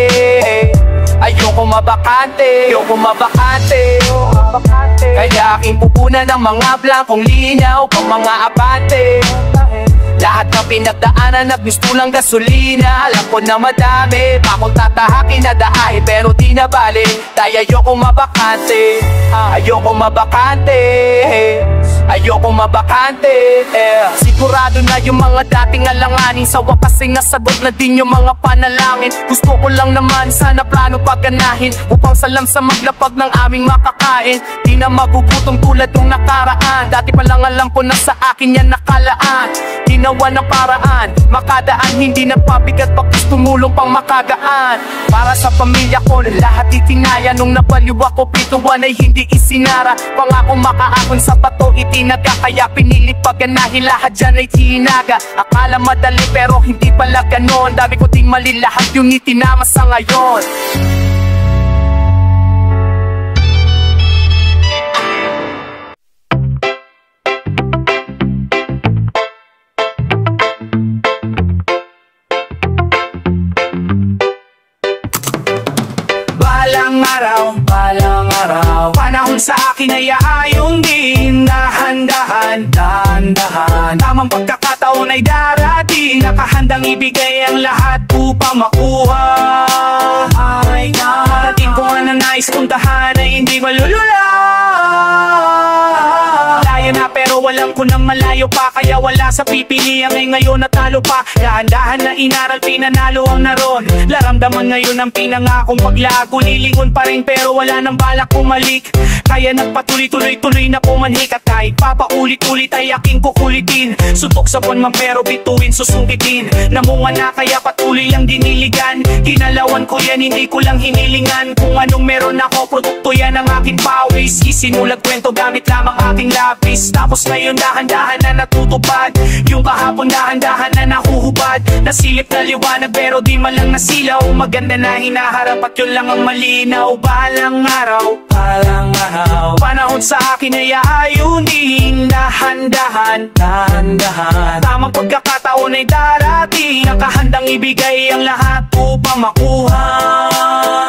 S1: Ayokong mabakante. Ayokong mabakante. Kaya aking pupunan ng mga blakong linya upang mga abante. Lahat ng pinagdaanan, nagmistulang gasolina. Alam ko na madami akong tatahakin na daahin, pero di na bale, dahil ayokong mabakante. Ayokong mabakante. Ayokong mabakante. Sigurado na yung mga dating alanganin, sa wakas ay nasagot na din yung mga panalangin. Gusto ko lang naman sana plano pagganahin, upang salam sa maglapag ng aming makakain. Di na magugutom tulad nung nakaraan. Dati pa lang alam ko na sa akin yan nakalaan. Ginawa ng paraan, makadaan, hindi nagpabigat pa tumulong pang makagaan. Para sa pamilya ko, lahat itinaya. Nung nabaliw ako, pituan ay hindi isinara. Pangako makaakon sa bato itinaga. Kaya pinilit pagganahin, lahat dyan ay tinaga. Akala madali pero hindi pala ganon. Dami ko ding mali, lahat yung itinama sa ngayon. Balang araw, panahon sa akin ay aayong din. Dahan-dahan, dahan-dahan, tamang pagkakataon ay darating. Nakahandang ibigay ang lahat upang makuha. Ay narating ko ang nais puntahan ay hindi malulula. Layo na pero walang ko nang malayo pa. Kaya wala sa pipilian ay ngayon natalo pa. Dahan-dahan na inaral, pinanalo ang naroon. Laramdaman ngayon ang pinangakong paglago. Lilingon pa rin pero wala nang balak kumalik. Kaya nagpatuloy-tuloy-tuloy na pumanhik. At kahit papaulit-ulit ay aking kukulitin. Sutok sa buwan man pero bituin susungitin. Namunga na kaya patuloy lang diniligan. Kinalawan ko yan, hindi ko lang hinilingan. Kung anong meron ako, produkto yan ang aking pawis. Isinulag kwento gamit lamang aking lapis. Tapos ngayon dahan-dahan na natutupad. Yung kahapon dahan-dahan na nahuhubad. Nasilip na liwanag pero di man lang nasilaw. Maganda na hinaharap at yun lang ang malinaw. Balang araw, panahon sa akin ay aayunin. Dahan-dahan, dahan-dahan, tamang pagkakataon ay darating. Nakahandang ibigay ang lahat upang makuha.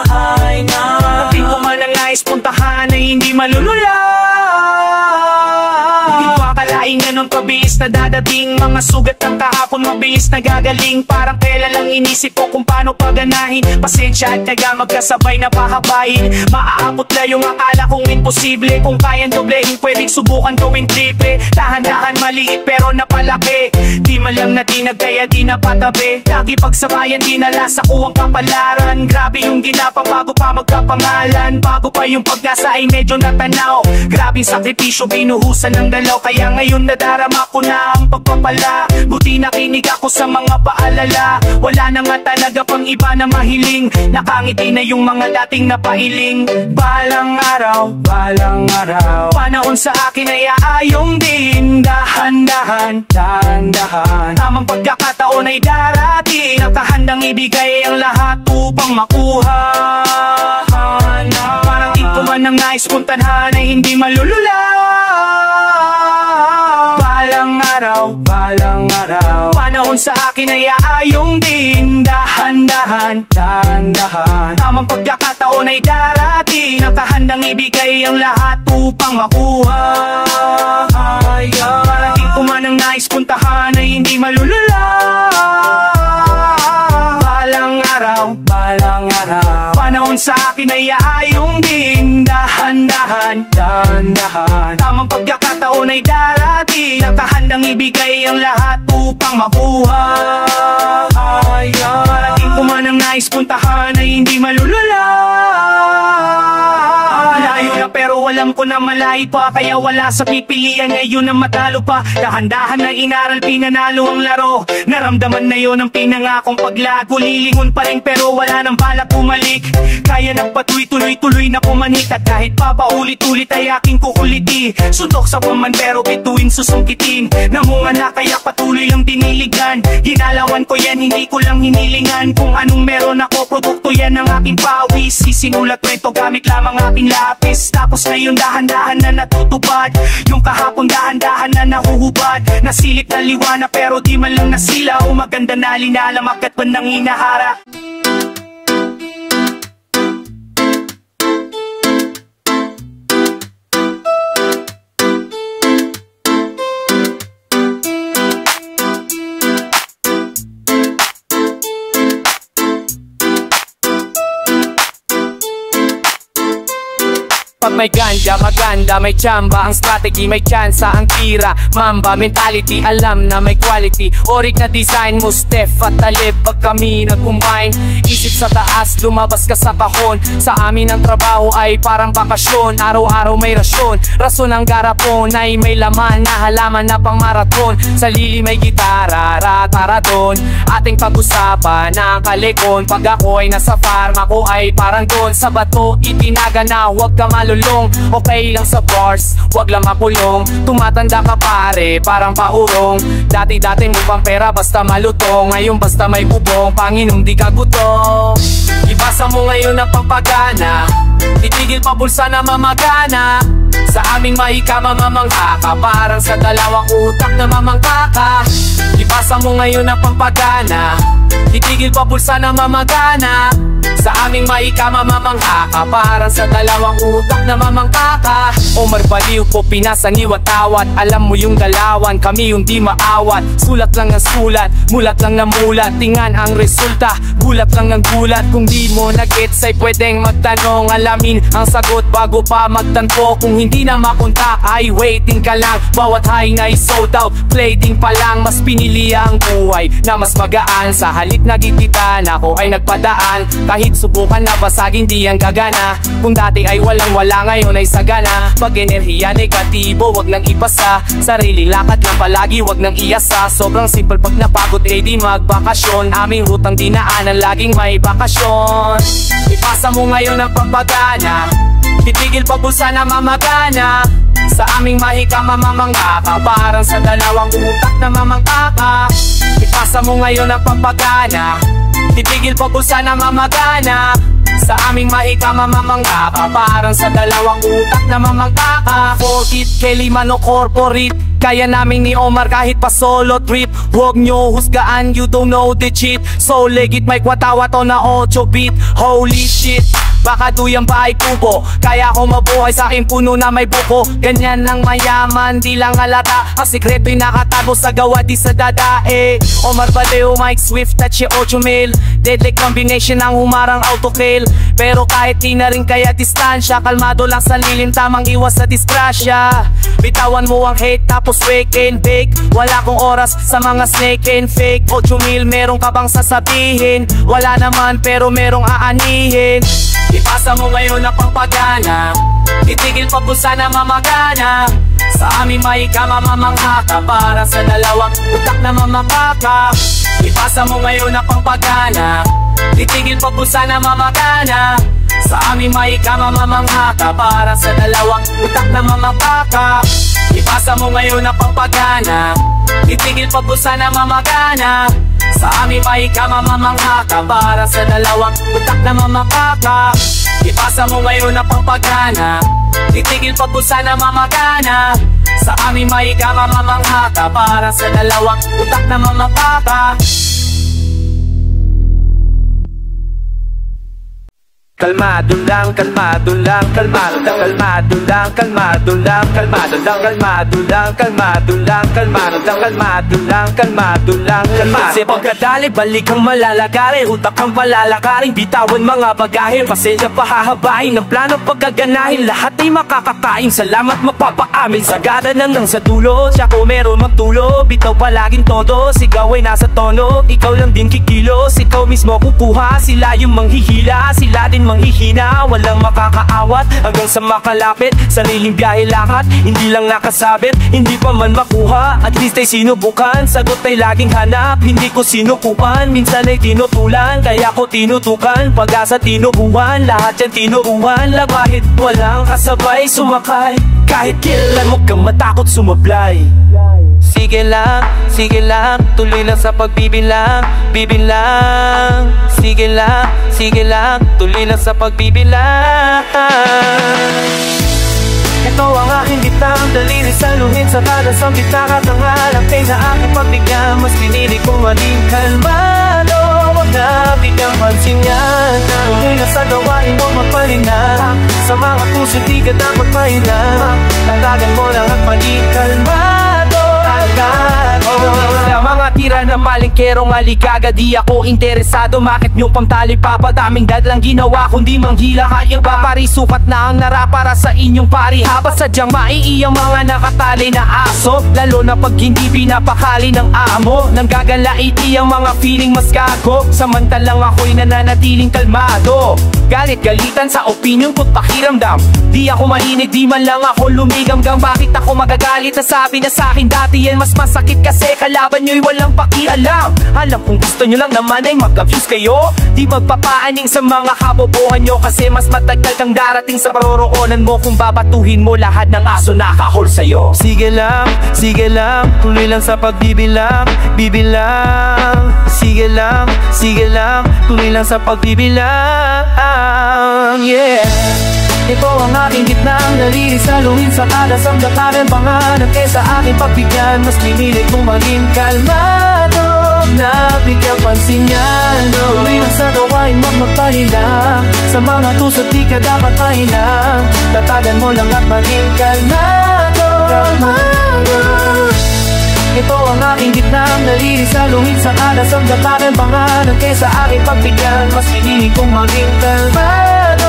S1: Ay narating ko man ang nais puntahan ay hindi malulula.
S2: ay ganon kabilis na dadating. Mga sugat ng kahapon mabilis na gagaling. Parang kailan lang inisip ko kung paano paganahin. Pasensya at taga magkasabay na pahabain. Maaabot na yung akala kong imposible. Kung kayang doblehin pwedeng subukan gawing triple. Dahan-dahan maliit pero napalaki. Di man lang natinag kaya di napatabi. Lagi pagsabayan dinala sa kuwang kapalaran. Grabe yung ginapa bago pa magkapangalan. Bago pa yung pag-asa ay medyo natanaw. Grabing sakripisyo binuhusan ng dalaw. Kaya ngayon nadarama ko na ang pagpapala. Buti nakinig ako sa mga paalala. Wala na nga talaga pang iba na mahiling. Nakangiti na yung mga dating napailing. Balang araw, panahon sa akin ay aayong din. Dahan-dahan, dahan-dahan. Tamang pagkakataon ay darating. Nakahandang ibigay ang lahat upang makuha. Parang di ko man ang nais kung tadhana ay hindi malulula. Balang araw, panahon sa akin ay aayong din. Dahan-dahan, dahan-dahan. Tamang pagkakataon ay darating. Nakahandang ibigay ang lahat upang makuha. Parang di ko man ang nais puntahan ay hindi malulula. Balang araw, panahon sa akin ay aayong din. Dahan-dahan, dahan-dahan. Tamang pagkakataon ay darating. Nakahandang ibigay ang lahat upang makuha. Parang di ko man ang nais puntahan ay hindi malulula. Malayo na pero alam ko na malayo pa. Kaya wala sa pipilian ngayon na matalo pa. Dahan-dahan na inaral pinanalo ang laro. Naramdaman na yon ang pinangakong paglago. Lilingon pa rin pero wala nang balak bumalik. Kaya nagpatuloy-tuloy na pumanhik. At kahit pa paulit-ulit ay aking kukuliti. Suntok sa paman pero bituin susungkitin. Namunga na kaya patuloy lang tiniligan. Ginalawan ko yan hindi ko lang hinilingan. Kung anong meron ako produkto yan ang aking pawis. Isinulat ko ito gamit lamang aking lapis. Tapos ngayon dahan-dahan na natutupad. Yung kahapon dahan-dahan na nahuhubad. Nasilip na liwanag pero di man lang nasilaw. Maganda na linalamak at panang inahara.
S1: Pag may ganja, maganda, may tsamba. Ang strategy, may tsansa, ang tira Mamba, mentality, alam na may quality. Orig na design mo, Steph at Talib. Pag kami nag-combine, isip sa taas, lumabas ka sa kahon. Sa amin ang trabaho ay parang bakasyon. Araw-araw may rasyon. Rason ang garapon ay may laman na halaman na pang marathon. Sa lili may gitara, rataradon. Ating pag-usapan na ang kalikon. Pag ako ay nasa farm, ako ay parang doon. Sa bato, itinaga na, huwag ka malulong. Okay lang sa bars, wag lang makulong. Tumatanda ka pare, parang paurong. Dati-dati mo pang pera basta malutong. Ngayon basta may bubong, panginom di ka gutom. Ibasa mo ngayon ang pampagana. Titigil pa bulsa na mamagana. Sa aming mahika mamamangha ka. Parang sa dalawang utak na mamangka ka. Ibasa mo ngayon ang pampagana. Titigil pa bulsa na mamagana. Sa aming mahika mamamangha ka. Parang sa dalawang utak na mamangka ka. Omar Baliw po pinasaniwat tawat. Alam mo yung galawan, kami yung di maawat. Sulat lang ng sulat, mulat lang ng mulat. Tingan ang resulta, gulat lang ng gulat. Kung di mo nag-gets ay pwedeng magtanong. Alamin ang sagot bago pa magtanpo. Kung hindi na mapunta ay waiting ka lang. Bawat high na sold out, plating pa lang. Mas pinili ang buhay na mas magaan. Sa halit na gititan, ako ay nagpadaan. Kahit subukan na basagin di ang gagana. Kung dati ay walang-wala ngayon ay sagana. Pag enerhiya negatibo wag nang ipasa. Sariling lakad lang palagi wag nang iasa. Sobrang simple pag napagod eh di magbakasyon. Aming rutang dinaanan laging may bakasyon. Ipasa mo ngayon ang pampagana. Titigil pa bulsa na mamagana. Sa aming mahika mamamangka ka. Parang sa dalawang utak na mamangka ka. Ipasa mo ngayon ang pampagana. Titigil pa bulsa na mamagana. Sa aming mahika mamamangka ka, parang sa dalawang utak na mamangka ka. Forkit, Kelly Mano Corporate, kaya namin ni Omar kahit pa solo trip. Huwag nyo husgaan, you don't know the cheat. So legit may kwatawa to na 8 bit. Holy shit, baka duyang pa ay kubo, kaya ako mabuhay sa aking puno na may buko. Ganyan lang mayaman, di lang halata. Ang sikreto'y nakatago sa gawa, di sa dadae. Omar Badeo, Mike Swift at si Ocho Mil. Deadly combination ang humarang autokill. Pero kahit di na rin kaya distansya, kalmado lang sa lilim, tamang iwas sa disgrasya. Bitawan mo ang hate tapos wake and bake. Wala kong oras sa mga snake and fake. Ocho Mil, merong ka bang sasabihin? Wala naman pero merong aanihin. Ipasa mo ngayon ang pampagana, itigil pa po sana mamagana. Sa aming mahika mamamangha ka, para sa dalawang utak na mamapaka. Ipasa mo ngayon ang pampagana, itigil pa po sana mamagana. Sa aming mahika mamamangha ka, para sa dalawang utak na mamapaka. Ipasa mo ngayon ang pampagana, itigil pa po sana mamagana. Sa aming mahika mamamangha ka, para sa dalawang utak na mamapaka. Ipasa mo ngayon ang pampagana, itigil pa po sana mamagana. Sa aming mahika mamamangha ka, para sa dalawang utak na mamapaka. Kalmado lang, kalmado lang, kalmado lang, kalmado lang, kalmado lang, kalmado lang, kalmado lang, kalmado lang, kalmado lang, kalmado lang, kalmado lang, kalmado. Kasi pagkadali, balik ang malalagari, utak ang palalakarin, bitawan mga bagahe, pasensya pa hahabain, ang plano pagkaganahin, lahat ay makakakain, salamat mapapaamin, sagada nang sa dulo, siya ko meron magtulo, bitaw palaging todo, sigaw ay nasa tono, ikaw lang din kikilos, ikaw mismo kukuha, sila yung manghihila, sila din manghihina, walang makakaawat hanggang sa makalapit, sariling biyahe lahat, hindi lang nakasabit, hindi pa man makuha, at least ay sinubukan, sagot ay laging hanap, hindi ko sinukupan, minsan ay tinutulan, kaya ko tinutukan, pag-asa tinubuhan, lahat yan tinuruan lang, kahit walang kasabay sumakay, kahit kailan huwag kang matakot sumablay. Sige lang, tuloy lang sa pagbibilang, bibilang. Sige lang, tuloy lang sa pagbibilang. Ito ang aking bitang, daliri sa luhin sa tadas ang bitaka, tangalang kay na aking pagbigyan, mas pinili kong maging kalmado. Huwag na bigang pansin yan, tuloy na sa gawain mo magpahinga, sa mga puso di ka dapat mahinang, tatagan mo lang at maging kalmado. Sa mga tira na malingkerong aligaga, di ako interesado, bakit nyo pamtali papadaming dadlang ginawa, kundi manghila kaya ba parisukat na ang nara para sa inyong parihabat, sadyang maiiyang mga nakatali na aso, lalo na pag hindi pinapakali ng amo, nang gagalait iyang mga feeling mas gago, samantalang ako'y nananatiling kalmado. Galit-galitan sa opinion ko't pakiramdam, di ako mainit, di man lang ako lumigamgam, bakit ako magagalit na sabi na sa'kin dati yan mas masakit kasi kalaban nyo'y walang pakialam. Alam kung gusto nyo lang naman ay mag-abuse kayo, di magpapaaning sa mga kabobohan nyo, kasi mas matagal kang darating sa paroroonan mo kung babatuhin mo lahat ng aso na kahol sa'yo. Sige lang, tuloy lang sa pagbibilang, bibilang. Sige lang, tuloy lang sa pagbibilang, yeah. Ito ang aking gitnang daliri sa luhin sa tadas ang dataran, panganap kaysa aking pagbigyan, mas pinilit kong maging kalmado, nabigyan pansin yan. Tuloy lang sa gawain mo magpahinang, sa mga tusot di ka dapat mahinang, tatagan mo lang at maging kalmado. Ito ang aking gitnang daliri sa luhin sa tadas ang dataran, panganap kaysa aking pagbigyan, mas pinilit kong maging kalmado.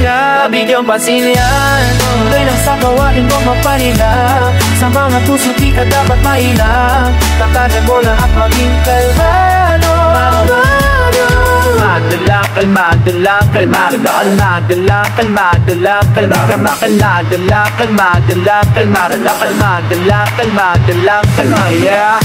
S1: Nabigyan pansin yan, tuloy lang sa gawain mo magpahinang, sa mga puso di ka dapat mahinang, tatagan mo lang at maging kalmado. Kalmado lang, kalmado lang, kalmado lang, kalmado lang, kalmado lang, kalmado lang, kalmado lang, kalmado lang, kalmado lang, kalmado lang, yeah.